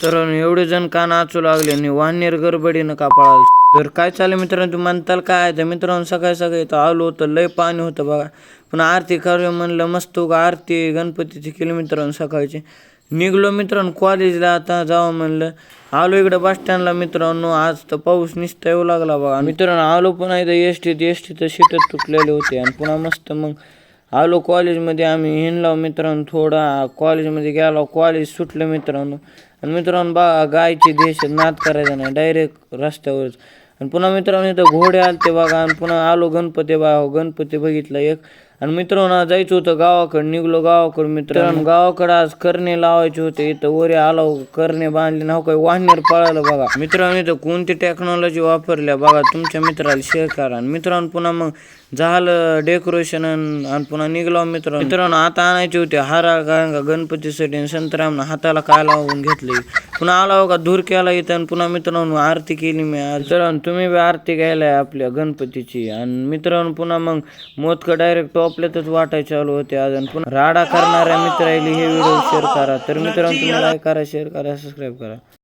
तर एवढे जण का नाचू लागले आणि वानेर गडबडीनं का पळाल. तर काय चाललं मित्रांनो, तुम्ही म्हणताल काय तर मित्रांनो, सकाळी सकाळी इथं आलो होतं, लय पाणी होतं बघा. पण आरती करूया म्हणलं, मस्त आरती गणपतीची केली मित्रांनो सकाळची. निघलो मित्रांनो कॉलेजला, आता जावं म्हणलं. आलो इकडं बस स्टँडला मित्रांनो, आज तर पाऊस नुसता येऊ लागला बघा. मित्रांनो आलो पुन्हा इथं एसटीचं सीटच तुटलेले होते आणि पुन्हा मस्त मग आलो कॉलेजमध्ये. आम्ही हिंडलो मित्रांनो, थोडा कॉलेजमध्ये गेलो, कॉलेज सुटलं मित्रांनो. आणि मित्रांनो बघा, गायची देशात नाद करायचा नाही, डायरेक्ट रस्त्यावरच. आणि पुन्हा मित्रांनो इथं घोडे आलते बघा. आणि पुन्हा आलो गणपती गणपती बघितला एक. आणि मित्रांनो जायचं होतं गावाकडे, निघलो गावाकडे मित्रांनो. गावाकडे आज करणे लावायचे होते, इथं वरे आलो, करणे बांधले नाव काही वाहनेर पळालं बघा. मित्रांनो इथं कोणती टेक्नॉलॉजी वापरल्या बघा, तुमच्या मित्राला शेअर करा. आणि मित्रांनो पुन्हा मग झालं डेकोरेशन आणि पुन्हा निघलो मित्रांनो. आता आणायचे होते हारा गणपतीसाठी आणि संतरामनं हाताला काय लावून घेतले. पुन्हा आला बघा धूर केला इथं. आणि पुन्हा मित्रांनो आरती केली मी. मित्रांनो तुम्ही बी आरती घ्यायला आपल्या गणपतीची. आणि मित्रांनो पुन्हा मग मोदकं डायरेक्ट टॉपल्यातच वाटायचे चालू होते आज. आणि पुन्हा राडा करणाऱ्या मित्राला हे व्हिडिओ शेअर करा. तर मित्रांनो तुम्ही लाईक करा, शेअर करा, सबस्क्राईब करा.